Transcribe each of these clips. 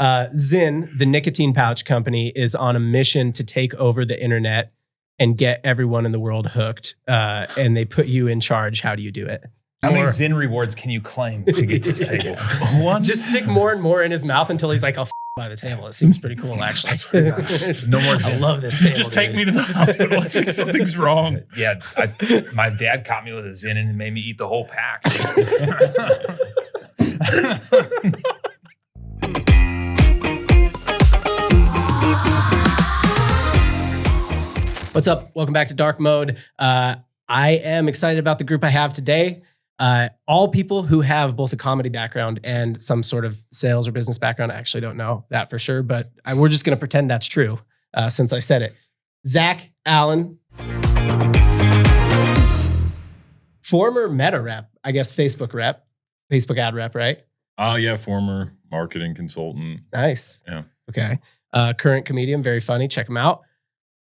Zyn, the nicotine pouch company, is on a mission to take over the internet and get everyone in the world hooked. And they put you in charge. How do you do it? How many Zyn rewards can you claim to get to this table? One. Just stick more and more in his mouth until he's like, I'll by the table. It seems pretty cool, actually. No more Zyn. I love this table. Just take me to the hospital. I think something's wrong. Yeah, my dad caught me with a Zyn and made me eat the whole pack. What's up? Welcome back to Dark Mode. I am excited about the group I have today. All people who have both a comedy background and some sort of sales or business background. I actually don't know that for sure, but we're just going to pretend that's true since I said it. Zach Allen, former Meta rep, I guess Facebook ad rep, right? Yeah, former marketing consultant. Nice. Yeah. Okay. Current comedian, very funny. Check him out.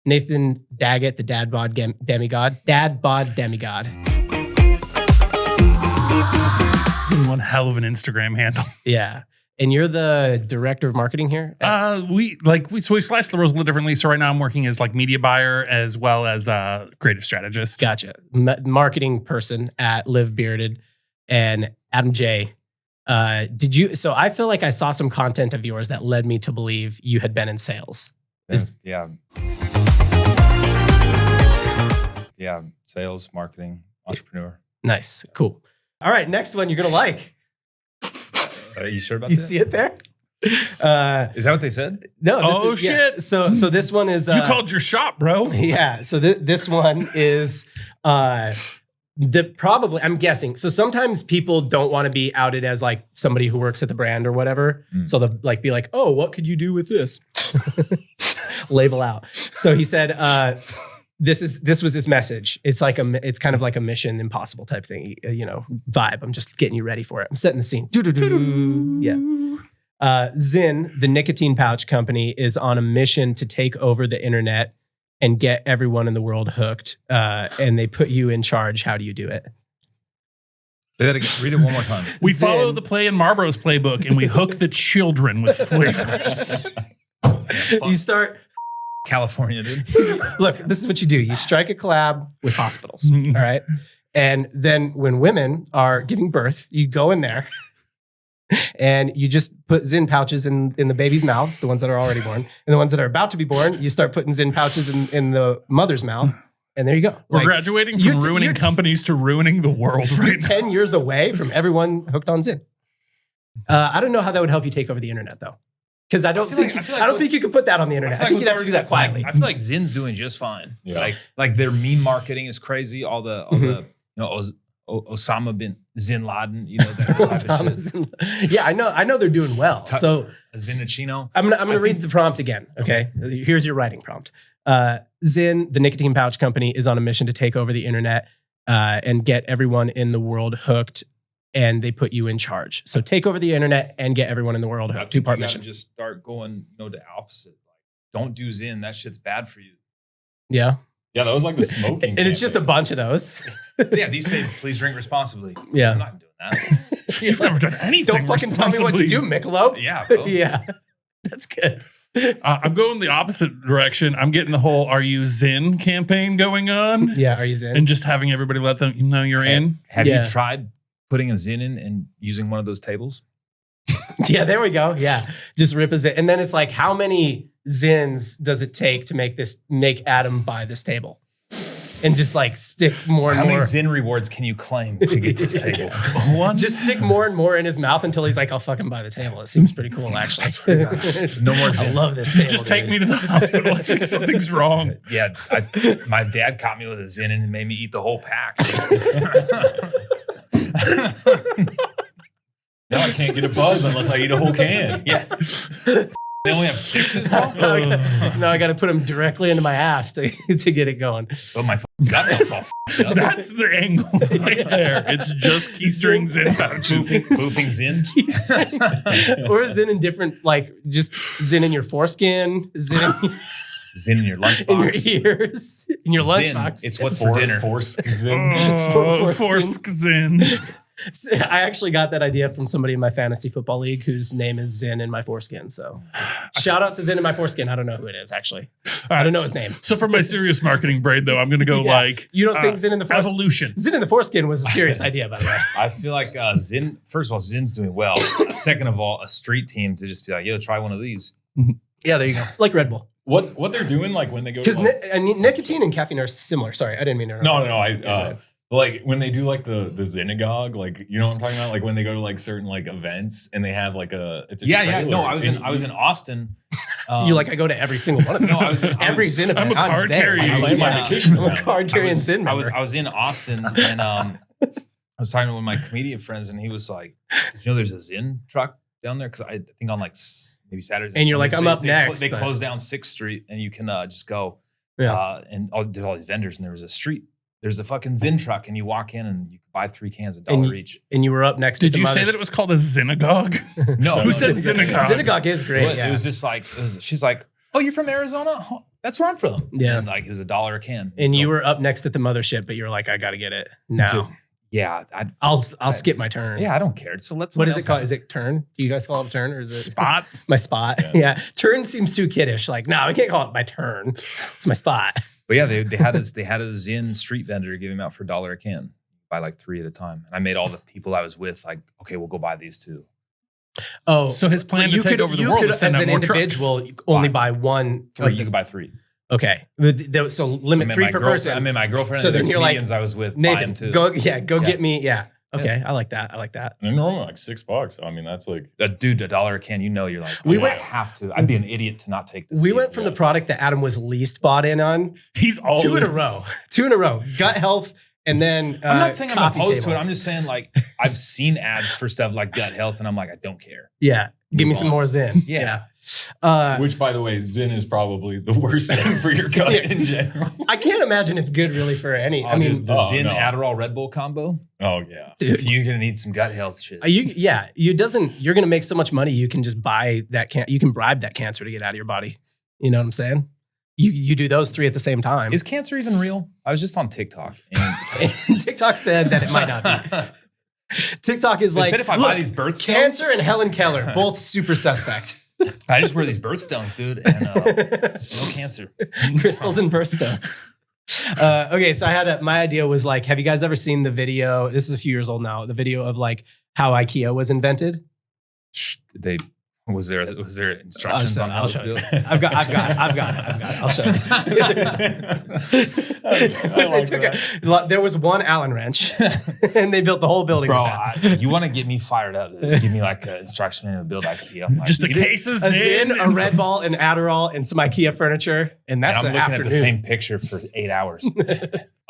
Nathan Daggett, the dad bod demigod. One hell of an Instagram handle. Yeah. And you're the director of marketing here? We sliced the roles a little differently. So right now I'm working as like media buyer as well as creative strategist. Gotcha. Marketing person at Live Bearded. And Adam J. So I feel like I saw some content of yours that led me to believe you had been in sales. Yeah, sales, marketing, entrepreneur. Nice. Cool. All right, next one you're going to like. Are you sure about that? You see it there? Is that what they said? No. Shit. Yeah. So this one is... you called your shop, bro. Yeah. So this one is... I'm guessing. So sometimes people don't want to be outed as like somebody who works at the brand or whatever. So they'll like be like, oh, what could you do with this? Label out. So he said, this was his message. It's like it's kind of like a Mission Impossible type thing, vibe. I'm just getting you ready for it. I'm setting the scene. Yeah. Zyn, the nicotine pouch company, is on a mission to take over the internet and get everyone in the world hooked. And they put you in charge. How do you do it? Say that again. Read it one more time. We follow the play in Marlboro's playbook and we hook the children with flavors. You start... California, dude. Look, this is what you do. You strike a collab with hospitals, all right? And then when women are giving birth, you go in there and you just put Zyn pouches in the baby's mouths, the ones that are already born. And the ones that are about to be born, you start putting Zyn pouches in the mother's mouth. And there you go. We're graduating from ruining companies to ruining the world right now. 10 years away from everyone hooked on Zyn. I don't know how that would help you take over the internet, though. Because I don't think you could put that on the I think you'd have to do that quietly. I feel like Zyn's doing just fine. Yeah. Like their meme marketing is crazy. All the Osama bin Zyn Laden, that type of shit. Yeah, I know they're doing well. So Zinachino. I'm gonna read the prompt again. Okay? Here's your writing prompt. Zyn, the nicotine pouch company, is on a mission to take over the internet and get everyone in the world hooked. And they put you in charge. So take over the internet and get everyone in the world hooked. Two-part mission. Just start going, the opposite. Like, don't do Zyn. That shit's bad for you. Yeah. Yeah, that was like the smoking. And it's just a bunch of those. Yeah, these say, please drink responsibly. Yeah. I'm not doing that. You've never done anything. Don't fucking tell me what to do, Michelob. Yeah, bro. Yeah. That's good. I'm going the opposite direction. I'm getting the whole "Are you Zyn" campaign going on. Yeah, are you Zyn? And just having everybody let them know you're in. Have you tried putting a Zyn in and using one of those tables? Yeah, there we go. Yeah. Just rip a Zyn. And then it's like, how many Zyns does it take to make Adam buy this table? And just like stick more and more. How many Zyn rewards can you claim to get to this table? One. Just stick more and more in his mouth until he's like, I'll fucking buy the table. It seems pretty cool, actually. No more Zyn. I love this table. Just take me to the hospital. I think something's wrong. Yeah, my dad caught me with a Zyn and made me eat the whole pack. Now I can't get a buzz unless I eat a whole can. Yeah. They only have 6s, bro? No, I got to put them directly into my ass to get it going. But my gut melt's all up. That's the angle right there. It's just keystring Zyn pouches. Pooping Zyn? Or Zyn in different, just Zyn in your foreskin, Zyn in your lunchbox. In your ears, in your lunchbox. It's what's for dinner. Forsk Zyn. Forsk Zyn. I actually got that idea from somebody in my fantasy football league whose name is Zin in my foreskin. So shout out to Zin in my foreskin. I don't know who it is actually. I don't know his name. So for my serious marketing brain, though, I'm going to go like you don't think Zin in the foreskin? Evolution. Zin in the foreskin was a serious idea, by the way. I feel like Zin. First of all, Zin's doing well. Second of all, a street team to just be like, yo, try one of these. Yeah, there you go. Like Red Bull. What they're doing, like when they go Because to nicotine and caffeine are similar. Sorry, I didn't mean to interrupt. No. Like when they do like the synagogue, like you know what I'm talking about? Like when they go to like certain like events and they have like it's a trailer. No, I was in Austin. You like I go to every single one of them. No, I was every Zin event. I'm a card carrying. I plan my vacation. I'm a card carrying Zin member. I was in Austin and I was talking to one of my comedian friends and he was like, "Did you know there's a Zin truck down there?" Because I think on like maybe Saturdays. And you're like, I'm up next. They closed down 6th Street and you can just go. And did all these vendors and there was a street. There's a fucking Zin truck, and you walk in and you can buy 3 cans $1 each. And you were up next. Did you say that it was called a synagogue? No, who said synagogue? Synagogue is great. Well, it was just like she's like, "Oh, you're from Arizona? Oh, that's where I'm from." Yeah, and like it was $1 a can. And you were up next at the mothership, but you were like, "I got to get it now." Dude, yeah, I'll skip my turn. Yeah, I don't care. So let's. What is it called? Is it turn? Do you guys call it turn or is it spot? My spot. Yeah. Turn seems too kiddish. Like, no, we can't call it my turn. It's my spot. But yeah, they had a Zin street vendor give them out for $1 a can, buy like 3 at a time. And I made all the people I was with like, okay, we'll go buy these too. Oh, so his plan to take over the world is send as out an more individual trucks. only buy 1. 3. You can buy 3. Okay, so limit 3 per person. I mean, my girlfriend. So and then the you're like, comedians I was with, Nathan, too. go get me. Yeah. Okay, I like that. And they're normally like $6. I mean, that's like dude, $1 a can. You know, you're like, I have to. I'd be an idiot to not take this. We went from the product that Adam was least bought in on. He's all 2 in a row. 2 in a row. Gut health, and then I'm not saying I'm opposed to it. table. I'm just saying like I've seen ads for stuff like gut health, and I'm like, I don't care. Yeah, give me some more Zin. Yeah. Which, by the way, Zin is probably the worst thing for your gut in general. I can't imagine it's good really for any. I mean, the Zin Adderall Red Bull combo. Oh yeah, dude, you're gonna need some gut health shit. You're gonna make so much money. You can just buy that. You can bribe that cancer to get out of your body. You know what I'm saying? You do those 3 at the same time. Is cancer even real? I was just on TikTok, and TikTok said that it might not be. TikTok is like, said if I buy these birthstones, cancer and Helen Keller both super suspect. I just wear these birthstones, dude, and no cancer. Crystals and birthstones. Okay, so I had my idea was like, have you guys ever seen the video? This is a few years old now. The video of like how Ikea was invented. Was there instructions on how to do it? I've got it. I'll show you. There was one Allen wrench, and they built the whole building. Bro, you want to get me fired up? Just give me like an instruction manual to build Ikea. I'm like, just a case of Zin, a Red Ball, an Adderall, and some Ikea furniture, and that's I'm an looking afternoon. at the same picture for 8 hours. I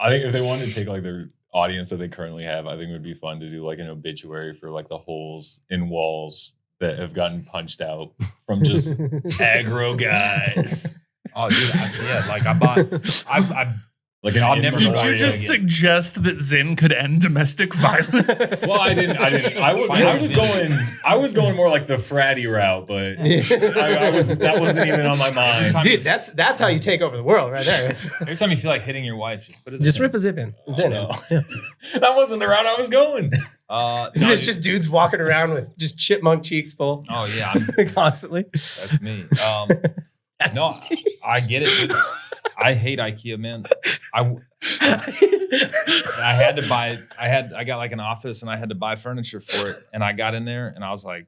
think if they wanted to take like their audience that they currently have, I think it would be fun to do like an obituary for like the holes in walls that have gotten punched out from just aggro guys. Oh, dude, I like Did you just suggest that Zin could end domestic violence? Well, I didn't. I was going more like the fratty route, but that wasn't even on my mind. Dude, that's how you take over the world right there. Every time you feel like hitting your wife, just rip a zip in. Zin in. Yeah. That wasn't the route I was going. There's just dudes walking around with just chipmunk cheeks full. Oh yeah, constantly. That's me. I get it. Dude. I hate Ikea, man. I had to buy. I got like an office, and I had to buy furniture for it. And I got in there, and I was like,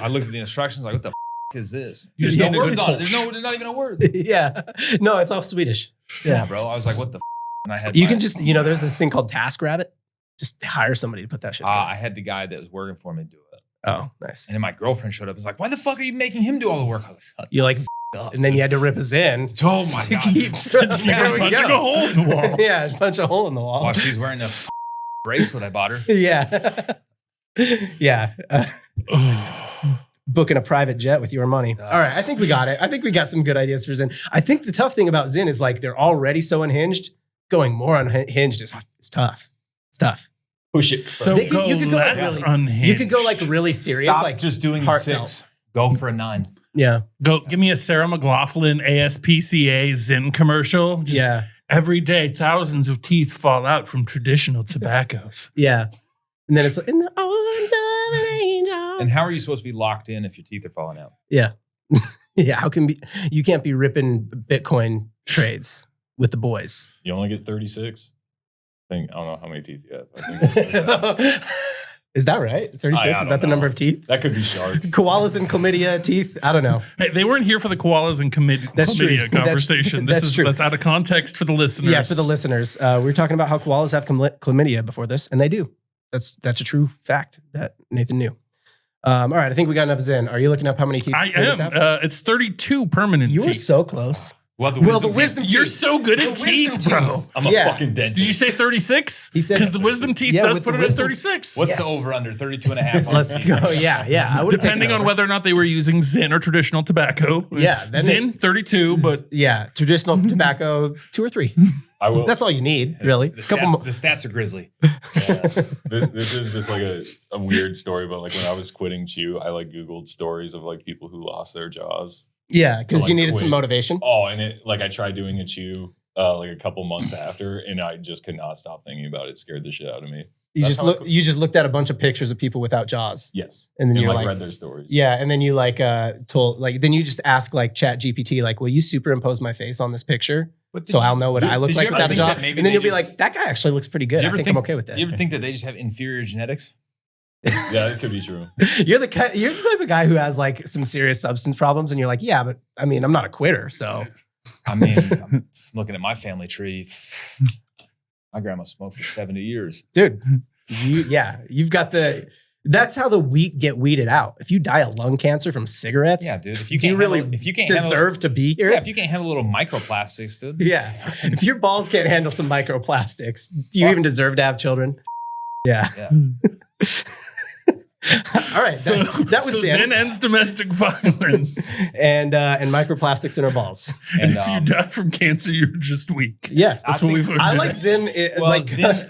I looked at the instructions, like, what the is this? There's no words on it. There's not even a word. Yeah, no, it's all Swedish. Yeah, bro. I was like, what the? And I had. You can just, there's this thing called TaskRabbit. Just hire somebody to put that shit. I had the guy that was working for me do it. Oh, nice. And then my girlfriend showed up and was like, why the fuck are you making him do all the work? I was like, you're like, and then you had to rip us in. Oh my God. Keep punching a hole in the wall. Yeah, punch a hole in the wall. While she's wearing a bracelet I bought her. Yeah. Yeah. Booking a private jet with your money. All right, I think we got it. I think we got some good ideas for Zin. I think the tough thing about Zin is like they're already so unhinged. Going more unhinged is tough. It's tough. Push it. So you could go less unhinged. You could go like really serious. Stop like just doing 6. Go for a 9. Yeah. Go give me a Sarah McLachlan ASPCA Zin commercial. Just every day, thousands of teeth fall out from traditional tobaccos. Yeah. And then it's like, in the arms of an angel. And how are you supposed to be locked in if your teeth are falling out? Yeah. Yeah. You can't be ripping Bitcoin trades with the boys. You only get 36. I don't know how many teeth you have. I think that's Is that right? 36? Is that the number of teeth? That could be sharks. Koalas and chlamydia teeth? I don't know. Hey, they weren't here for the koalas and chlamydia conversation. That's That's out of context for the listeners. Yeah, for the listeners. We were talking about how koalas have chlamydia before this, and they do. That's a true fact that Nathan knew. All right, I think we got enough Zen. Are you looking up how many teeth? I am. It's 32 permanent You teeth. were so close. Well, the wisdom teeth. You're so good at teeth, bro. I'm a fucking dentist. Did you say 36? He said because the wisdom teeth does put it at 36. What's the over under? 32 and a half. Let's go. Yeah. I would've Depending taken on over. whether or not they were using Zyn or traditional tobacco. Yeah, then Zyn, 32, but yeah, traditional tobacco, 2 or 3. I will. That's all you need, really. The stats are grisly. This is just like a weird story, but like when I was quitting chew, I like Googled stories of like people who lost their jaws. Yeah, because like you needed quit. some motivation. Oh, and I tried doing a chew like a couple months after, and I just could not stop thinking about it. It scared the shit out of me. You That's just how you just looked at a bunch of pictures of people without jaws. Yes, And then and you're like like, read their stories. yeah, and then you like told like then you just ask like Chat GPT like, will you superimpose my face on this picture so I'll know what I look like without a jaw? And then you'll be like, that guy actually looks pretty good. I think I'm okay with that. Do you ever think that they just have inferior genetics? Yeah, it could be true. You're the type of guy who has like some serious substance problems, and you're like, yeah, but I mean, I'm not a quitter, so. I mean, I'm looking at my family tree. My grandma smoked for 70 years. Dude, you've got that's how the weak get weeded out. If you die of lung cancer from cigarettes, Yeah, dude. If do you really deserve to be here? Yeah, if you can't handle little microplastics, dude. Yeah. If your balls can't handle some microplastics, do you even deserve to have children? Yeah. All right. so that was Zyn ends domestic violence. and microplastics in our balls. And if you die from cancer, you're just weak. Yeah. That's what we've learned. I like Zyn.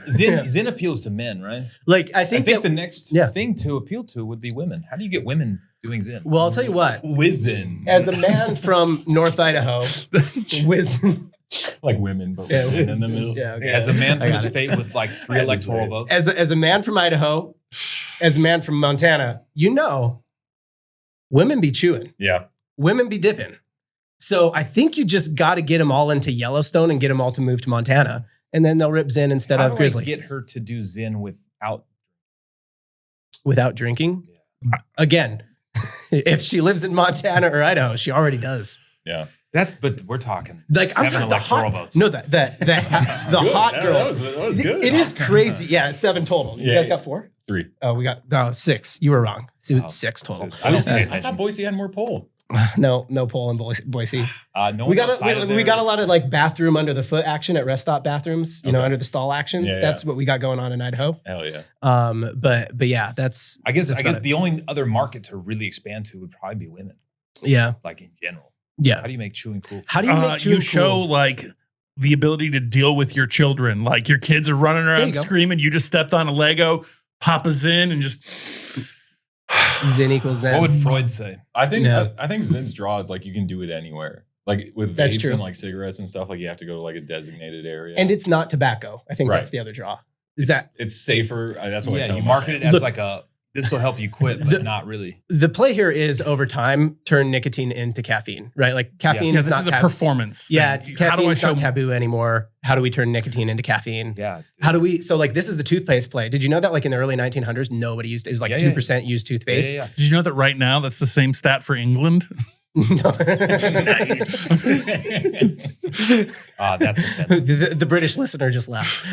Zyn appeals to men, right? Like I think the next thing to appeal to would be women. How do you get women doing Zyn? Well, I'll tell you what. Wizen. As a man from North Idaho, Wizen. Like women, but with Zyn in the middle. Yeah, okay. As a man from a state with like 3 electoral votes. As a man from Idaho, as a man from Montana, women be chewing. Yeah. Women be dipping. So I think you just got to get them all into Yellowstone and get them all to move to Montana. And then they'll rip Zyn instead of Grizzly. How do I get her to do Zyn without drinking? Yeah. Again, if she lives in Montana or Idaho, she already does. Yeah. But we're talking like I'm talking the hot votes. No, the hot girls. That was good. It is crazy. Yeah, it's 7 total. You guys got 4? 3. Oh, we got 6. You were wrong. It's 6 total. I thought Boise had more pole. No poll in Boise. No, we got a lot of like bathroom under the foot action at rest stop bathrooms. You know, under the stall action. Yeah, that's what we got going on in Idaho. Hell yeah. But yeah, that's. I guess the only other market to really expand to would probably be women. Yeah, like in general. Yeah. How do you make chewing cool? How do you make chewing cool? You show like the ability to deal with your children. Like your kids are running around screaming. You just stepped on a Lego, pop us in, and just Zyn equals Zen. What would Freud say? I think Zyn's draw is like you can do it anywhere. Like with vapes and like cigarettes and stuff, like you have to go to like a designated area. And it's not tobacco. I think that's the other draw. It's safer. That's what I tell you market it as like this will help you quit, but not really. The play here is over time, turn nicotine into caffeine, right? Like caffeine is not a performance. Yeah, caffeine's not taboo anymore. How do we turn nicotine into caffeine? Yeah. How do we? So like this is the toothpaste play. Did you know that like in the early 1900s, nobody used it? It was like 2% used toothpaste. Yeah. Did you know that right now that's the same stat for England? Nice. That's the British listener just laughed.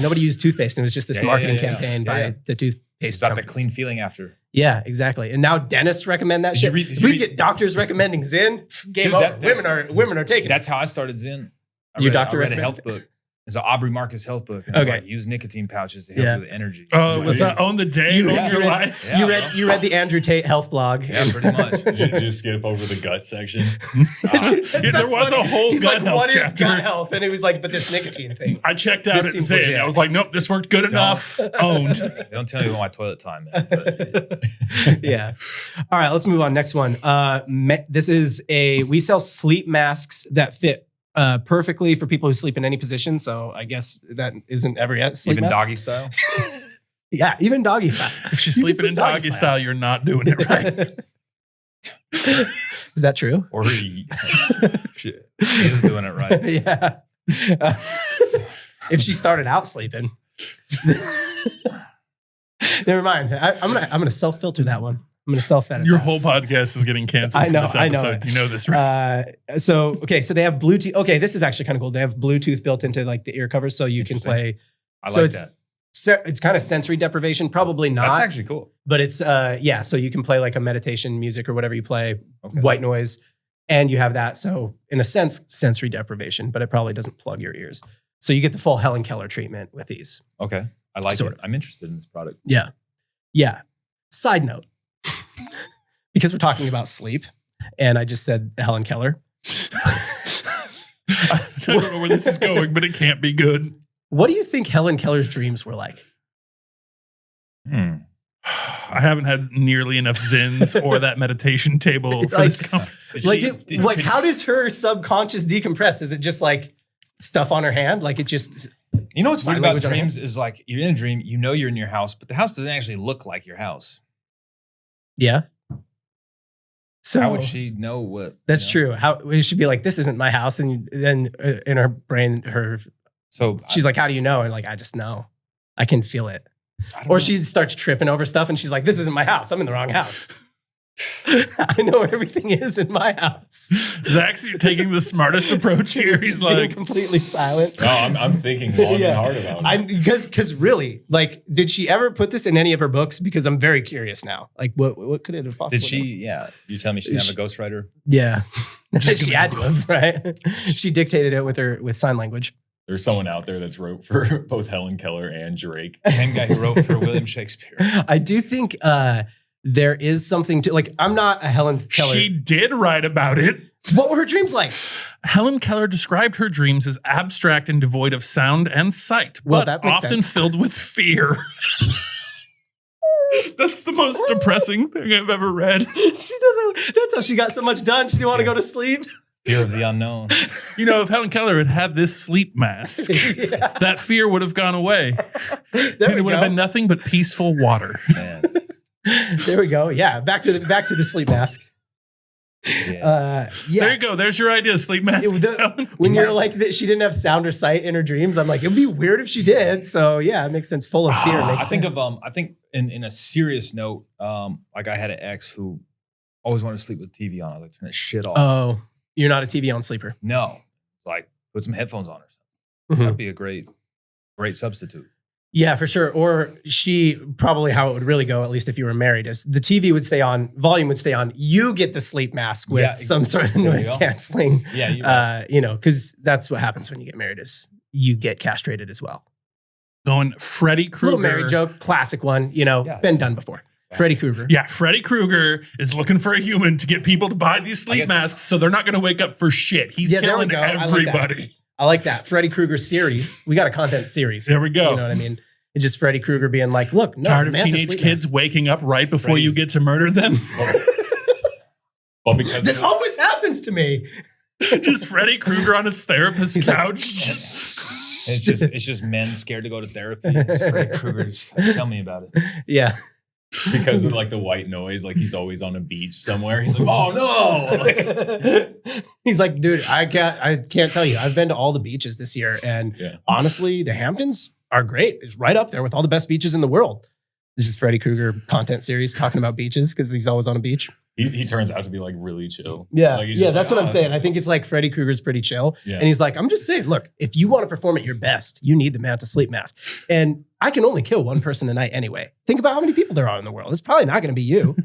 Nobody used toothpaste. And it was just this marketing campaign by the toothpaste. Got the clean feeling after. Yeah, exactly. And now dentists recommend that shit. If we get doctors recommending Zyn, game over. Women are taking it. That's how I started Zyn. Your doctor read a health book. It's an Aubrey Marcus health book. And it was like, use nicotine pouches to help you with energy. Oh, was that on the day of your life? Yeah, you read the Andrew Tate health blog. Yeah, pretty much. Did you just skip over the gut section? There was a whole He's gut like, health what chapter. is gut health? And it was like, but this nicotine thing. I checked out at Zyn. I was like, nope, this worked good enough. Owned. Don't tell me about my toilet time, man. But. Yeah. All right, let's move on. Next one. We sell sleep masks that fit perfectly for people who sleep in any position. So I guess that isn't every sleep Even mask. doggy style. Yeah, even doggy style. If she's sleeping in doggy style, you're not doing it right. Is that true? Or shit, he's doing it right. Yeah. If she started out sleeping, never mind. I'm gonna self-filter that one. I'm gonna self-edit. Your that. whole podcast is getting canceled. I know. For this I know. episode. You know this, right? So they have Bluetooth. Okay, this is actually kind of cool. They have Bluetooth built into like the ear covers, so you can play. I so like that. It's kind of sensory deprivation. Probably not. That's actually cool. But it's yeah. So you can play like a meditation music or whatever you play, Okay. white noise, and you have that. So in a sense, sensory deprivation, but it probably doesn't plug your ears. So you get the full Helen Keller treatment with these. Okay. I like Sort it. I'm interested in this product. Yeah. Yeah. Side note, because we're talking about sleep, and I just said Helen Keller. I don't know where this is going, but it can't be good. What do you think Helen Keller's dreams were like? I haven't had nearly enough zins or that meditation table for this conversation. Like, how does her subconscious decompress? Is it just like stuff on her hand? Like it just... You know what's Sign weird about language on dreams is like you're in a dream, you know you're in your house, but the house doesn't actually look like your house. Yeah. So how would she know what? That's true. How it should be like, this isn't my house. And then in her brain, she's like, how do you know? And like, I just know. I can feel it. Or she starts tripping over stuff and she's like, this isn't my house. I'm in the wrong house. I know where everything is in my house. Zach's taking the smartest approach here. He's like completely silent. No, I'm thinking long and hard about it. Because really, like, did she ever put this in any of her books? Because I'm very curious now. Like, what could it have possibly Did she? Yeah. You tell me she didn't have a ghostwriter? Yeah. She had to have, right? She dictated it with sign language. There's someone out there that's wrote for both Helen Keller and Drake. Same guy who wrote for William Shakespeare. I do think there is something to, like, I'm not a Helen Keller. She did write about it. What were her dreams like? Helen Keller described her dreams as abstract and devoid of sound and sight, Well, but that makes often sense. filled with fear. That's the most depressing thing I've ever read. That's how she got so much done. She didn't want to go to sleep. Fear of the unknown. You know, if Helen Keller had had this sleep mask, that fear would have gone away. It would have been nothing but peaceful water. Man. There we go. Yeah, back to the sleep mask. Yeah. There you go. There's your idea, sleep mask. When you're like that, she didn't have sound or sight in her dreams. I'm like, it'd be weird if she did. So yeah, it makes sense. Full of fear. I think in a serious note, like I had an ex who always wanted to sleep with the TV on. I like turn that shit off. Oh, you're not a TV on sleeper. No, it's like put some headphones on or something. Mm-hmm. That'd be a great substitute. Yeah, for sure. Or she probably how it would really go, at least if you were married, is the TV would stay on, volume would stay on. You get the sleep mask with some sort of noise canceling. Yeah, you're right. You know, because that's what happens when you get married is you get castrated as well. Going Freddy Krueger. Little married joke, classic one, you know, been done before. Freddy Krueger. Yeah, Freddy Krueger is looking for a human to get people to buy these sleep masks so they're not going to wake up for shit. He's killing everybody. I like that. Freddy Krueger series. We got a content series. There we go. You know what I mean? It's just Freddy Krueger being like, look, no. Tired of teenage kids waking up right before you get to murder them? Well, because it always happens to me. Just Freddy Krueger on its therapist's couch. It's just men scared to go to therapy. It's Freddy Krueger. Just like, tell me about it. Yeah. Because of like the white noise, like he's always on a beach somewhere. He's like, oh no. He's like, dude, I can't tell you. I've been to all the beaches this year. And honestly, the Hamptons are great. It's right up there with all the best beaches in the world. This is Freddy Krueger content series talking about beaches because he's always on a beach. He turns out to be like really chill. Yeah. Like, That's what I'm saying. I think it's like Freddy Krueger's pretty chill. Yeah. And he's like, I'm just saying, look, if you want to perform at your best, you need the Manta sleep mask. And I can only kill one person a night anyway. Think about how many people there are in the world. It's probably not going to be you.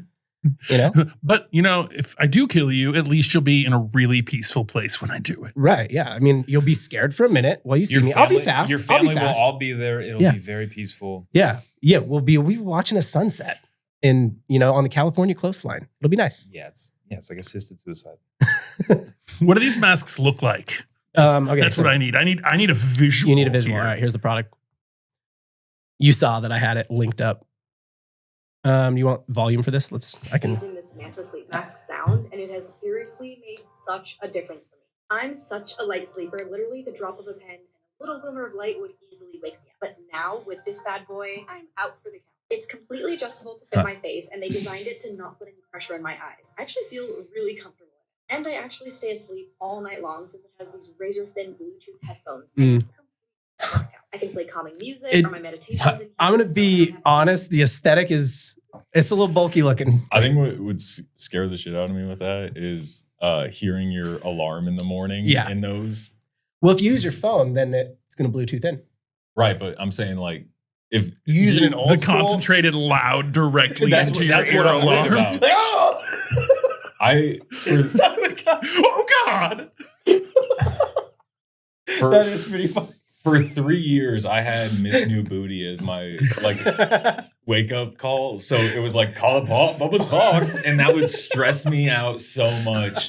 You know? But, you know, if I do kill you, at least you'll be in a really peaceful place when I do it. Right. Yeah. I mean, you'll be scared for a minute while you see me. I'll be fast. Your family will all be there. It'll be very peaceful. Yeah. Yeah. We'll be watching a sunset on the California coastline. It'll be nice. Yeah. It's like assisted suicide. What do these masks look like? That's what I need. I need a visual. You need a visual. Here. All right. Here's the product. You saw that I had it linked up. You want volume for this? Using this Manta sleep mask sound, and it has seriously made such a difference for me. I'm such a light sleeper. Literally, the drop of a pen and a little glimmer of light would easily wake me up. But now, with this bad boy, I'm out for the count. It's completely adjustable to fit my face, and they designed it to not put any pressure in my eyes. I actually feel really comfortable. And I actually stay asleep all night long since it has these razor-thin Bluetooth headphones. And it's completely I can play calming music or my meditations. I'm going to be honest. The aesthetic it's a little bulky looking. I think what would scare the shit out of me with that is hearing your alarm in the morning in those. Well, if you use your phone, then it's going to Bluetooth in. Right, but I'm saying like if you use it in old school, concentrated loud directly into your ear what alarm. About. Oh God! That is pretty funny. For 3 years, I had Miss New Booty as my wake up call. So it was like, call it Bubba's Hawks. And that would stress me out so much.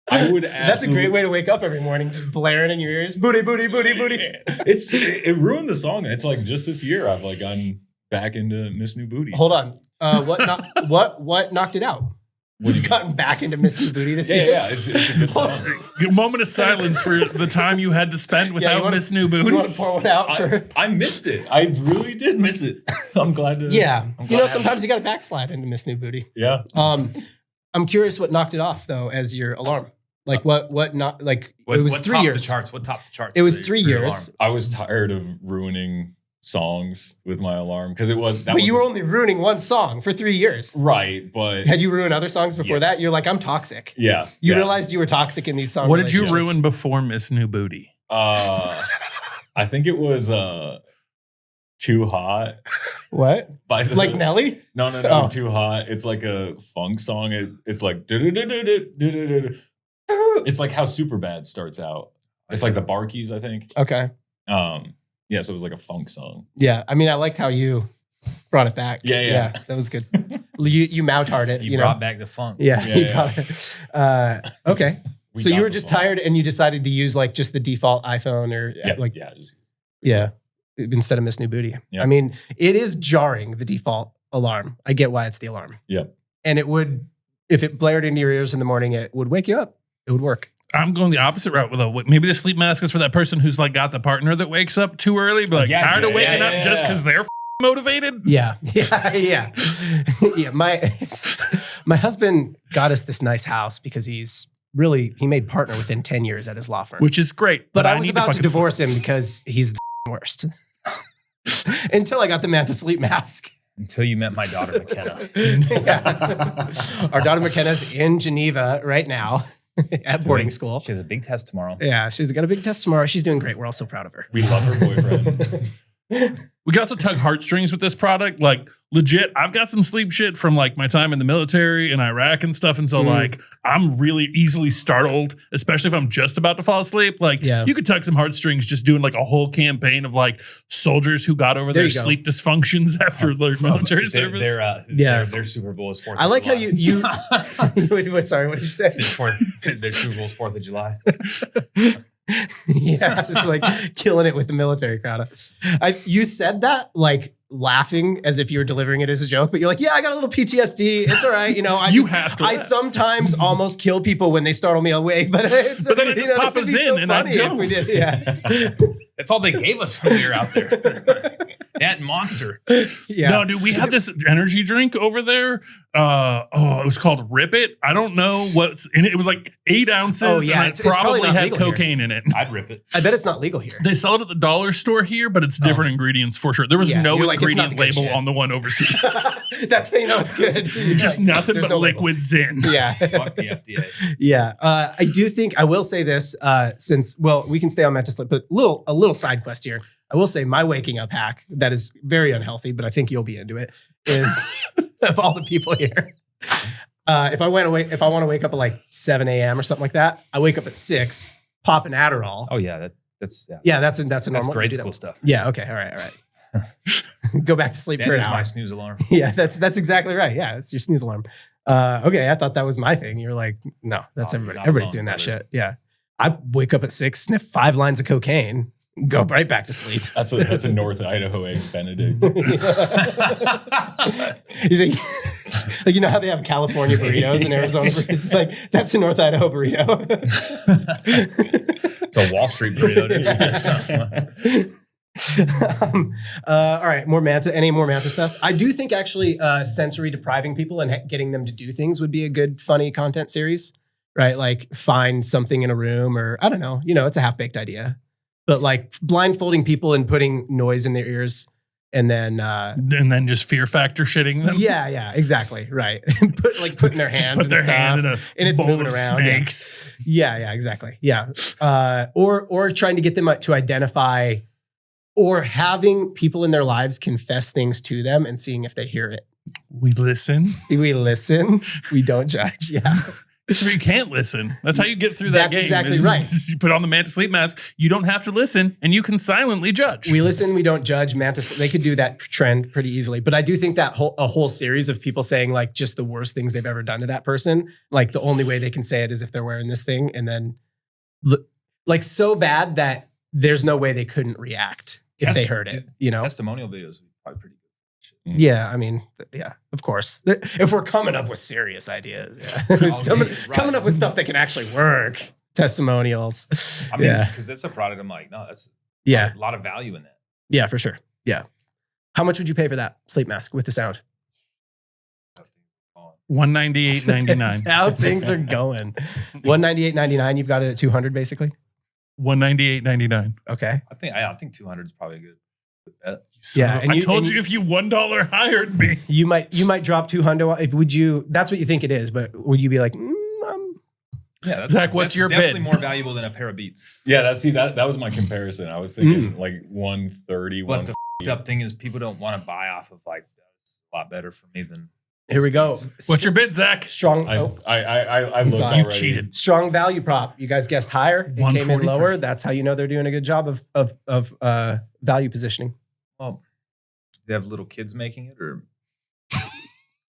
I would That's a great way to wake up every morning, just blaring in your ears. Booty, booty, booty, booty. It ruined the song. It's like just this year I've like gotten back into Miss New Booty. Hold on. What knocked it out? You've gotten back into Miss New Booty this year? Yeah, it's a good song. A moment of silence for the time you had to spend without Miss New Booty. You want to pour one out? I missed it. I really did miss it. I'm glad to. Yeah. Sometimes you got to backslide into Miss New Booty. Yeah. I'm curious what knocked it off, though, as your alarm. Like, what not, like, it was 3 years. What topped the charts? It was 3 years. I was tired of ruining songs with my alarm because it was. But you were only ruining one song for 3 years, right? But had you ruined other songs before that? You're like, I'm toxic. Yeah, you realized you were toxic in these songs. What did you ruin before Miss New Booty? I think it was Too Hot. What? Like Nelly? No, oh. Too Hot. It's like a funk song. It's like it's like how Superbad starts out. It's like the Barkeys, I think. Okay. Yeah, so it was like a funk song. Yeah, I mean, I liked how you brought it back. Yeah, that was good. you mouth-hard it. You brought back the funk. Yeah. Okay, so you were just tired, and you decided to use like just the default iPhone or instead of Miss New Booty. Yeah. I mean, it is jarring, the default alarm. I get why it's the alarm. Yeah, and it would, if it blared into your ears in the morning, it would wake you up. It would work. I'm going the opposite route with maybe the sleep mask is for that person who's like got the partner that wakes up too early, but tired of waking up just because they're motivated. Yeah. My husband got us this nice house because he made partner within 10 years at his law firm, which is great. But I was about to divorce him because he's the worst. Until I got the man to sleep mask. Until you met my daughter McKenna. Our daughter McKenna's in Geneva right now. At boarding school. She has a big test tomorrow. Yeah, she's got a big test tomorrow. She's doing great. We're all so proud of her. We love her boyfriend. We can also tug heartstrings with this product. Like legit, I've got some sleep shit from like my time in the military in Iraq and stuff. And so like I'm really easily startled, especially if I'm just about to fall asleep. Like you could tug some heartstrings just doing like a whole campaign of like soldiers who got over their sleep dysfunctions after their military service. Their Super Bowl is 4th of July. I like how you wait, sorry, what did you say? Their Super Bowl is 4th of July. Yeah, it's like killing it with the military crowd. You said that like laughing as if you were delivering it as a joke, but you're like, yeah, I got a little PTSD. It's all right. I sometimes almost kill people when they startle me awake, but then it just pops us in and I don't. We did, yeah. That's all they gave us when we were out there. That monster. Yeah. No, dude, we had this energy drink over there. It was called Rip It. I don't know what's in it. It was like 8 ounces. Oh, yeah. And it probably had cocaine in it. I'd rip it. I bet it's not legal here. They sell it at the dollar store here, but it's different ingredients for sure. There was no ingredient label on the one overseas. That's how you know it's good. Just nothing but liquids in. Yeah. Fuck the FDA. Yeah. I do think I will say this since we can stay on Mantis Slip, but a little side quest here. I will say my waking up hack that is very unhealthy, but I think you'll be into it, is of all the people here. If I want to wake up at like 7 a.m. or something like that, I wake up at 6, pop an Adderall. Oh yeah, that's a normal grade school stuff. Yeah. Okay. All right. Go back to sleep for an hour. My snooze alarm. Yeah, that's exactly right. Yeah, it's your snooze alarm. Okay, I thought that was my thing. You're like, no, that's everybody. Everybody's doing that shit. Yeah. I wake up at 6, sniff 5 lines of cocaine, go right back to sleep. That's a North Idaho Eggs Benedict. You think Like, you know how they have California burritos and Arizona burritos? Like, that's a North Idaho burrito. It's a Wall Street burrito. All right, more Manta. Any more Manta stuff? I do think actually sensory depriving people and getting them to do things would be a good, funny content series, right? Like find something in a room, or I don't know. It's a half-baked idea, but like blindfolding people and putting noise in their ears, and then just fear factor shitting them. Yeah, exactly, right. Putting their hands, Just put their hand in a and it's bowl moving of around. snakes. Yeah, exactly. Yeah, or trying to get them to identify. Or having people in their lives confess things to them and seeing if they hear it. We listen. We listen. We don't judge. Yeah. So you can't listen. That's how you get through that That's game. exactly right. You put on the Manta sleep mask. You don't have to listen, and you can silently judge. We listen. We don't judge. Manta. They could do that trend pretty easily. But I do think that a whole series of people saying like just the worst things they've ever done to that person. Like the only way they can say it is if they're wearing this thing, and then like so bad that there's no way they couldn't react. If they heard it, Testimonial videos would be probably pretty good. Yeah, I mean, yeah, of course. If we're coming up with serious ideas, coming up with stuff that can actually work, testimonials. I mean, because that's a product. I'm like, no, that's a lot of value in that. Yeah, for sure. Yeah. How much would you pay for that sleep mask with the sound? $198.99. That's how things are going. $198.99. You've got it at $200 basically. $198.99. Okay. I think 200 is probably a good bet. Yeah, I told you if you $1 hired me, you might drop $200. That's what you think it is, but would you be like, yeah, Zach, what's your bid? Definitely more valuable than a pair of Beats. Yeah, that was my comparison. I was thinking like 130. But the f***ed up thing is people don't want to buy off of like that's a lot better for me than. Here we go. What's your bid, Zach? Strong. I looked You already. cheated. Strong value prop. You guys guessed higher. It came in 143. lower. That's how you know they're doing a good job of value positioning. Well, do they have little kids making it, or?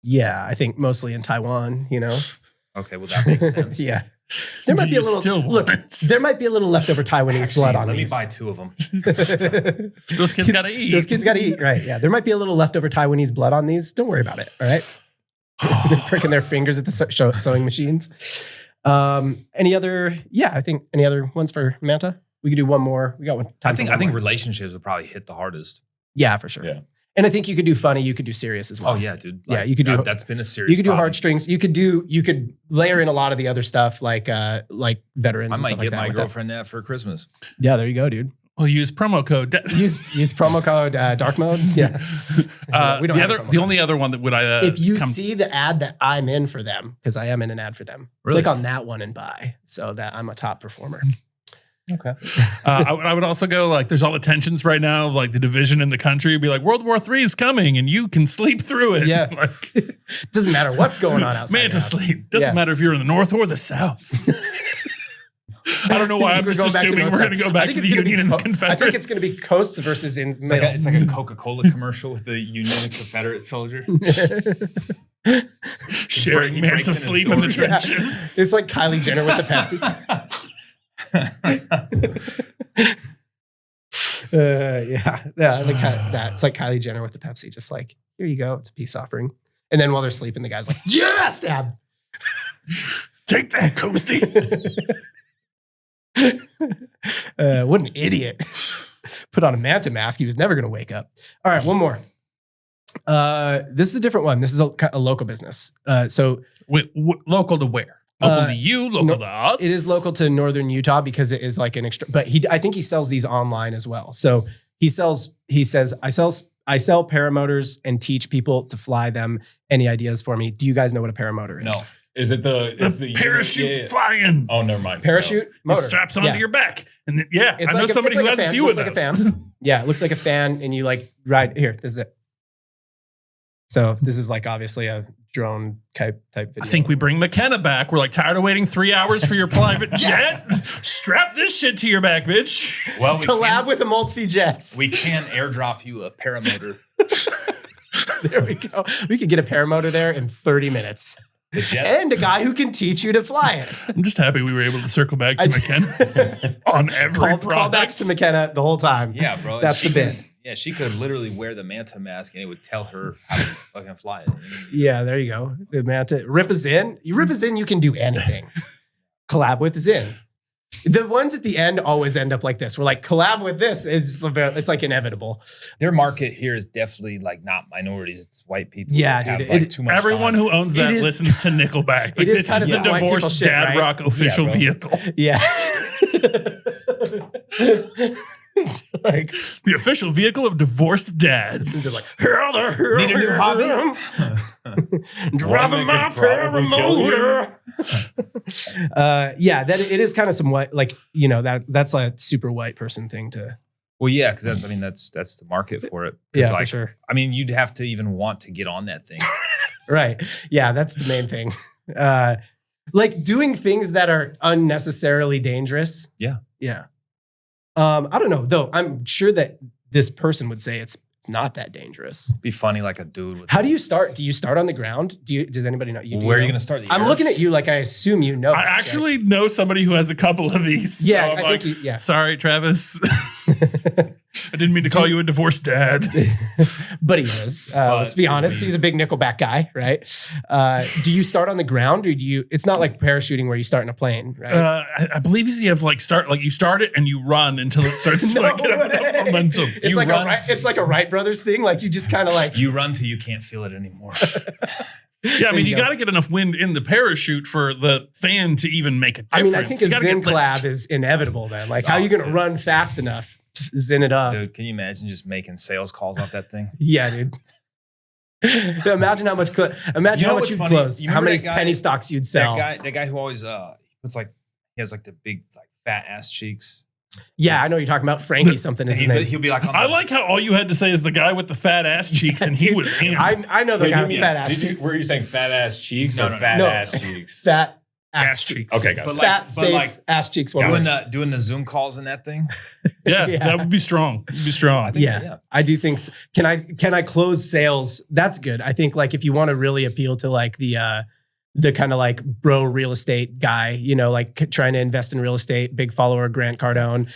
Yeah, I think mostly in Taiwan. Okay, well that makes sense. Yeah, there might be a little there might be a little leftover Taiwanese blood on let these. me buy 2 of them. Those kids gotta eat. Those kids gotta eat, right? Yeah, there might be a little leftover Taiwanese blood on these. Don't worry about it. All right. They're pricking their fingers at the sewing machines. Any other ones for Manta? We could do one more. We got one. I think relationships would probably hit the hardest. Yeah, for sure. Yeah. And I think you could do funny. You could do serious as well. Oh yeah, dude. Yeah, you could do. That's been a series. You could do problem. heartstrings. You could layer in a lot of the other stuff like veterans. I and might stuff get like that my with girlfriend that for Christmas. Yeah, there you go, dude. We'll use promo code. Use promo code dark mode. Yeah. We don't have a promo The code. only other one that would if you see the ad that I'm in for them, because I am in an ad for them, Really? click on that one and buy, so that I'm a top performer. Okay. I would also go like, there's all the tensions right now, like the division in the country. Be like, World War III is coming, and you can sleep through it. Yeah. Like, Doesn't matter what's going on outside. Manta your house. sleep. Doesn't Yeah. matter if you're in the North or the South. I don't know why. I'm We're just going back to assuming North we're South. going to go back I think to the it's gonna be Union and I Confederates. think it's going to be coasts versus in middle. It's like a Coca-Cola commercial with the Union and Confederate soldier. sharing He Manta breaks in his sleep in the door. Yeah. trenches. It's like Kylie Jenner with the Pepsi. I like that. It's like Kylie Jenner with the Pepsi. Just like, here you go. It's a peace offering. And then while they're sleeping, the guy's like, yeah, stab. Take that, Coasty. What an idiot. Put on a Manta mask. He was never going to wake up. All right, one more. This is a different one. This is a local business. Local to where? Local to you? Local to us? It is local to northern Utah because it is like an extra. But I think he sells these online as well. So he says, I sell paramotors and teach people to fly them. Any ideas for me? Do you guys know what a paramotor is? No. Is it the parachute flying? Oh, never mind. Parachute It motor. straps onto your back. And then, I know like somebody who has a few of Looks those. like a fan. Yeah, it looks like a fan, and you like ride here. This is it. So this is like obviously a drone type video. I think we bring McKenna back. We're like tired of waiting 3 hours for your private jet. Strap this shit to your back, bitch. Well, we collab with Amalfi Jets. We can airdrop you a paramotor. There we go. We could get a paramotor there in 30 minutes. The jet. And a guy who can teach you to fly it. I'm just happy we were able to circle back to McKenna on every Callbacks product. to McKenna the whole time. Yeah, bro. That's the bit. Yeah, she could literally wear the Manta mask and it would tell her how to fucking fly it. Yeah, there you go. The Manta. Rip a Zin. You rip a Zin, you can do anything. Collab with Zin. The ones at the end always end up like this. We're like, collab with this. It's like inevitable. Their market here is definitely like not minorities. It's white people. Yeah, that dude, have, like, too much Everyone time. who owns that listens to Nickelback. Like, It is this kind is of the some white people divorced shit, dad right? rock official bro. vehicle. Yeah. Like The official vehicle of divorced dads. they're like, here the Need a new hobby? driving my paramotor. Yeah, that it is kind of some white, like, you know, that's like a super white person thing to. Well, yeah, because that's the market for it. Yeah, Like, for sure. I mean, you'd have to even want to get on that thing. Right. Yeah, that's the main thing. Like doing things that are unnecessarily dangerous. Yeah. Yeah. I don't know though. I'm sure that this person would say it's not that dangerous. Be funny like a dude. With How do you start? Do you start on the ground? Does anybody know? Where are you going to start? I'm looking at you like I assume you know. I this, actually know somebody who has a couple of these. Yeah, so I'm I like, think yeah. sorry, Travis. I didn't mean to call you a divorced dad. But he is. Let's be honest. He's a big Nickelback guy, right? Do you start on the ground or do you? It's not like parachuting where you start in a plane, right? I believe you have you start it and you run until it starts to like, get up enough momentum. It's like it's like a Wright Brothers thing. Like you just kind of like You run till you can't feel it anymore. Yeah, I mean, you go. got to get enough wind in the parachute for the fan to even make a difference. I mean, I think You a gotta Zen get lift. collab is inevitable then. Like, how are you going to dude. run fast enough? Zen it up. Dude, can you imagine just making sales calls off that thing? Yeah, dude. Imagine how much. Imagine You know how much what's you'd funny? close. You How remember many that guy- penny stocks you'd sell. That guy who always puts like he has like the big like fat ass cheeks. Yeah, I know you're talking about. Frankie something is his name. He'll be like, on I the- like how all you had to say is the guy with the fat ass cheeks, and he was in. I know the Wait, guy you with mean- fat ass did you- cheeks. Were you saying fat ass cheeks No, or no, no. fat No. ass cheeks? Fat ass Ass cheeks. cheeks. Okay, guys. But Fat but space ass cheeks. One word. doing the Zoom calls in that thing. yeah, Yeah. that would be strong. It'd be strong. I think, Yeah, I do think so. Can I close sales? That's good. I think like if you want to really appeal to like the kind of like bro real estate guy, you know, like trying to invest in real estate, big follower of Grant Cardone,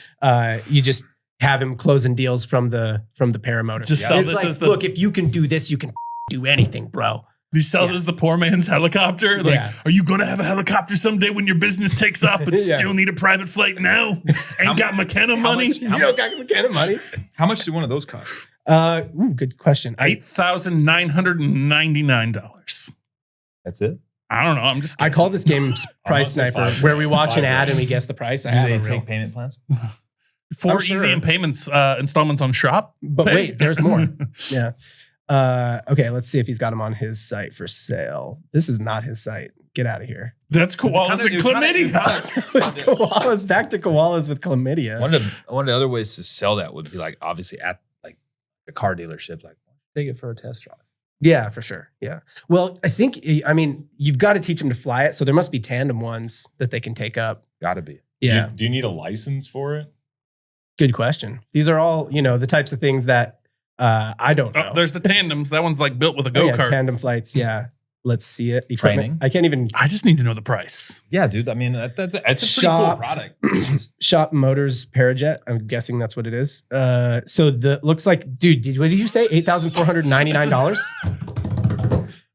you just have him closing deals from the paramotor. Just sell It's this like, as the look, if you can do this, you can do anything, bro. you sell Yeah. it as the poor man's helicopter. Like, Yeah. are you gonna have a helicopter someday when your business takes off, but Yeah. still need a private flight now? Ain't got McKenna money. much- You don't got McKenna money. How much do one of those cost? Good question. $8,999. That's it. I don't know. I'm just. I call this game Price say Sniper, 5 where we watch an $5 ad and we guess the price. I Do have they a real. take payment plans? 4 I'm easy sure. and payments installments on Shop. But Pay. wait, there's more. Yeah. Okay, let's see if he's got them on his site for sale. This is not his site. Get out of here. That's koalas and chlamydia. It's koalas. Back to koalas with chlamydia. One of the other ways to sell that would be like obviously at like the car dealership, like take it for a test drive. Yeah, for sure. Yeah. Well, I mean, you've got to teach them to fly it. So there must be tandem ones that they can take up. Gotta be. Yeah. Do you need a license for it? Good question. These are all, the types of things that I don't know. Oh, there's the tandems. That one's like built with a Oh, go-kart. tandem flights. Yeah. Let's see it. Equipment. Training. I can't even I just need to know the price. Yeah, dude. I mean, it's a pretty Shop. cool product. It's just- Shop Motors Parajet. I'm guessing that's what it is. So looks like, dude, what did you say? $8,499?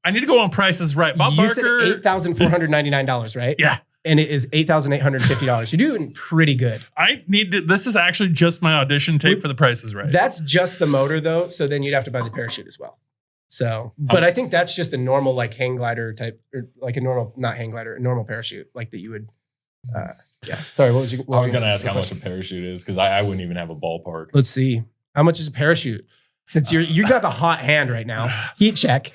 I need to go on prices right. Bob You said Barker. $8,499, right? Yeah. And it is $8,850. You're doing pretty good. I need to. This is actually just my audition tape for the prices right. That's just the motor though. So then you'd have to buy the parachute as well. So, but I think that's just a normal like hang glider type, or like a normal, not hang glider, a normal parachute like that you would. Yeah. Sorry. What was your? I was going to ask how much a parachute is because I wouldn't even have a ballpark. Let's see. How much is a parachute? Since you got the hot hand right now. Heat check.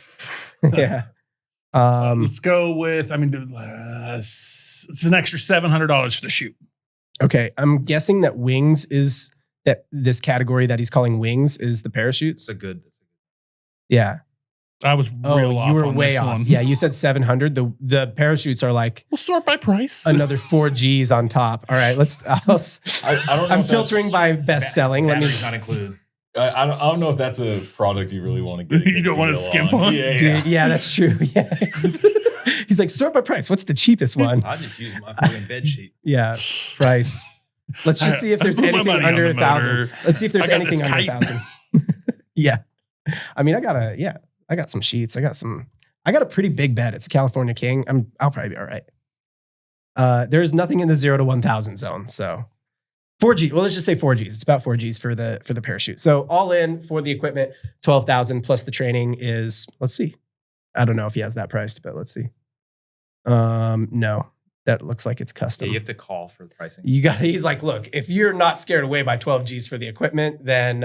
Yeah. Let's go with. I mean, it's an extra $700 for the shoot. Okay. I'm guessing that wings is that this category that he's calling wings is the parachutes. it's a good. Yeah. I was real off you were on way this off. one. Yeah. You said 700. The parachutes are like We'll sort by price. another 4 G's on top. All right. I don't know. I'm if filtering by best selling. Let me. Batteries not included. I don't know if that's a product you really want to get. a You good don't wanna deal skimp on? Yeah, Dude, yeah, that's true. Yeah. He's like, sort by price. What's the cheapest one? I just use my fucking bed sheet. Yeah. Price. Let's just see if there's I put my anything money under on the 1,000. motor. Let's see if there's I got this anything under kite. 1,000. Yeah. I mean, I got some sheets. I got a pretty big bed. It's a California King. I'll probably be all right. There's nothing in the 0 to 1,000 zone. So 4G. Well, let's just say 4Gs. It's about 4Gs for the parachute. So all in for the equipment, 12,000 plus the training is, let's see. I don't know if he has that priced, but let's see. No, that looks like it's custom. Yeah, you have to call for the pricing. He's like, look, if you're not scared away by 12 Gs for the equipment, then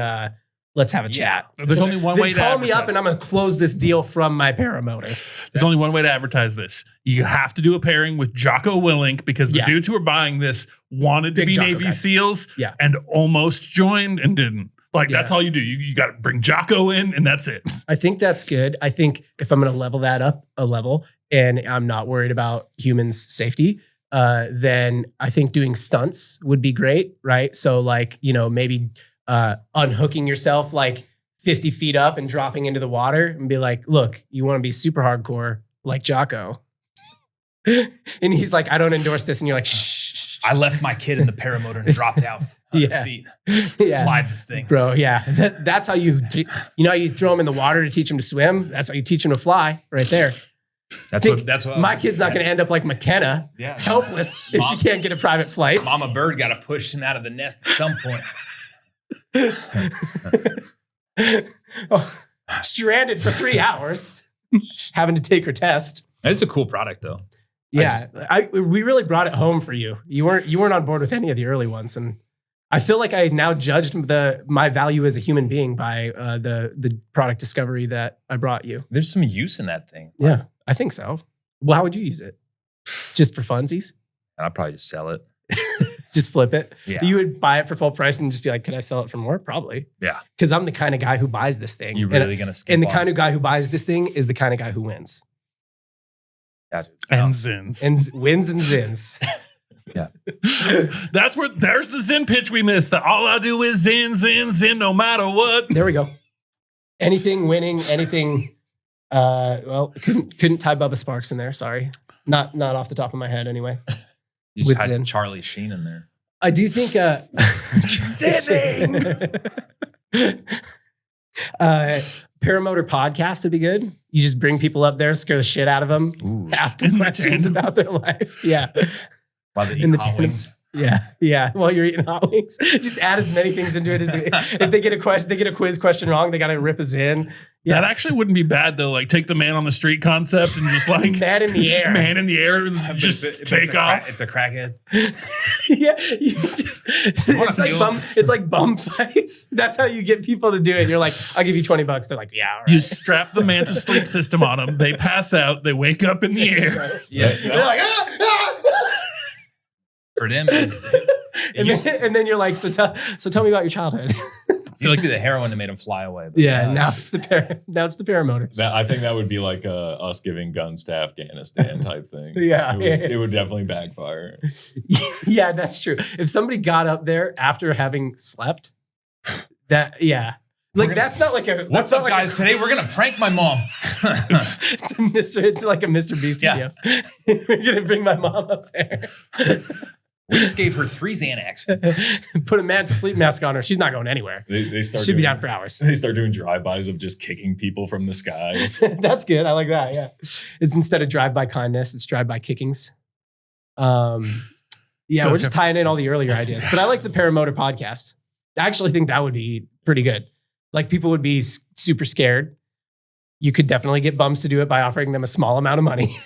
let's have a chat. There's only one way to call advertise. me up and I'm going to close this deal from my paramotor. There's only one way to advertise this. You have to do a pairing with Jocko Willink because the dudes who are buying this wanted to be Jocko Navy guys. SEALs and almost joined and didn't. Like, that's all you do. You got to bring Jocko in and that's it. I think that's good. I think if I'm going to level that up a level and I'm not worried about humans' safety, then I think doing stunts would be great, right? So like, maybe unhooking yourself like 50 feet up and dropping into the water and be like, look, you want to be super hardcore like Jocko. And he's like, I don't endorse this. And you're like, shh. I left my kid in the paramotor and dropped out 100 feet. Fly this thing. Bro, yeah. That's how you throw him in the water to teach him to swim. That's how you teach him to fly right there. That's what my kid's not going to end up like McKenna, helpless if she can't get a private flight. Mama bird got to push him out of the nest at some point. Stranded for 3 hours, having to take her test. It's a cool product, though. Yeah, we really brought it home for you. You weren't on board with any of the early ones, and I feel like I now judged my value as a human being by the product discovery that I brought you. There's some use in that thing. Yeah, I think so. Well, how would you use it? Just for funsies? I'd probably just sell it. Just flip it? Yeah. You would buy it for full price and just be like, could I sell it for more? Probably. Yeah. Because I'm the kind of guy who buys this thing. You're really going to skip And the kind of guy who buys this thing is the kind of guy who wins. Gotcha. And zins. And wins and zins. Yeah. There's the Zen pitch we missed. That all I do is zin, no matter what. There we go. Anything winning, anything. Well, couldn't tie Bubba Sparks in there. Sorry. Not off the top of my head anyway. You With just had Zen. Charlie Sheen in there. I do think Zinning! Paramotor podcast would be good. You just bring people up there, scare the shit out of them, ask them questions about their life. Yeah. While they In the eat hot wings. Yeah. While you're eating hot wings, just add as many things into it as if they get a quiz question wrong, they got to rip us in. Yeah. That actually wouldn't be bad though. Like take the man on the street concept and just like man in the air, just take off. It's a crackhead. Yeah, it's like bum fights. That's how you get people to do it. You're like, I'll give you $20. They're like, yeah, all right. You strap the man to sleep system on them. They pass out. They wake up in the air. Yeah, they're like, for them, and then you're like, so tell me about your childhood. It used to be the heroin that made him fly away. But now it's the paramotors. I think that would be like us giving guns to Afghanistan type thing. Yeah. It would definitely backfire. Yeah, that's true. If somebody got up there after having slept, that's not like a. What's up, guys? Today we're gonna prank my mom. It's like a Mr. Beast video. We're gonna bring my mom up there. We just gave her 3 Xanax. Put a man to sleep mask on her. She's not going anywhere. They She'd be down for hours. They start doing drive-bys of just kicking people from the skies. That's good. I like that. Yeah. It's instead of drive-by kindness, it's drive-by kickings. We're just tying in all the earlier ideas. But I like the Paramotor podcast. I actually think that would be pretty good. Like people would be super scared. You could definitely get bums to do it by offering them a small amount of money.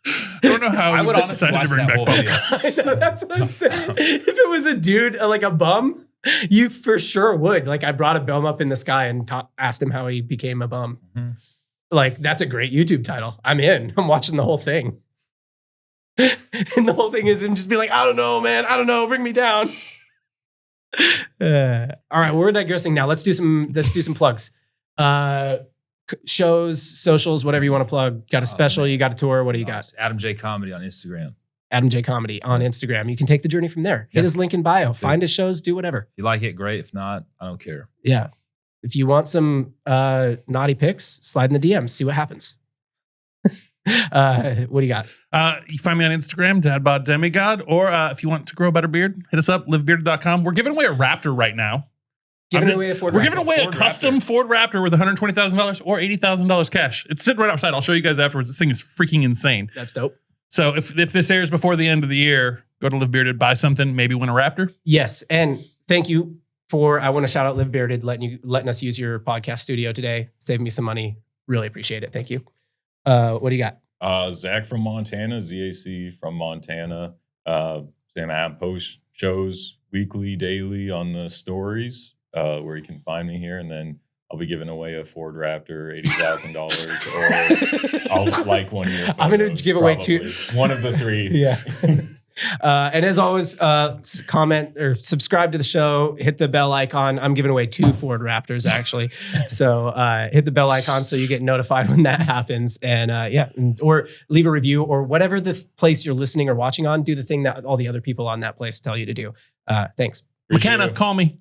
I don't know how I would honestly watch that whole video. I know, that's what I'm saying. If it was a dude, like a bum, you for sure would. Like I brought a bum up in the sky and asked him how he became a bum. Mm-hmm. Like that's a great YouTube title. I'm in. I'm watching the whole thing. And the whole thing is him just be like, I don't know, man. I don't know. Bring me down. All right, we're digressing now. Let's do some plugs. Shows, socials, whatever you want to plug. Got a special, you got a tour. What do you got? Adam J Comedy on Instagram. Adam J Comedy on Instagram. You can take the journey from there. Hit his link in bio. Find his shows, do whatever. If you like it, great. If not, I don't care. Yeah. If you want some naughty pics, slide in the DMs, see what happens. What do you got? You find me on Instagram, Dadbod Demigod, or if you want to grow a better beard, hit us up, livebearded.com. We're giving away a Raptor right now. Giving away a Ford We're Raptor. giving away a Ford custom Ford Raptor with $120,000 or $80,000 cash. It's sitting right outside. I'll show you guys afterwards. This thing is freaking insane. That's dope. So if this airs before the end of the year, go to Live Bearded, buy something, maybe win a Raptor. Yes, and thank you I want to shout out Live Bearded letting us use your podcast studio today. Saving me some money. Really appreciate it. Thank you. What do you got? Zach from Montana, ZAC from Montana. Sam Ab post shows weekly, daily on the stories where you can find me here, and then I'll be giving away a Ford Raptor, $80,000, or I'll like one of your photos. I'm going to give away two. One of the three. Yeah. And as always, comment or subscribe to the show. Hit the bell icon. I'm giving away 2 Ford Raptors, actually. So hit the bell icon so you get notified when that happens. And or leave a review, or whatever the place you're listening or watching on. Do the thing that all the other people on that place tell you to do. Thanks. McKenna, call me.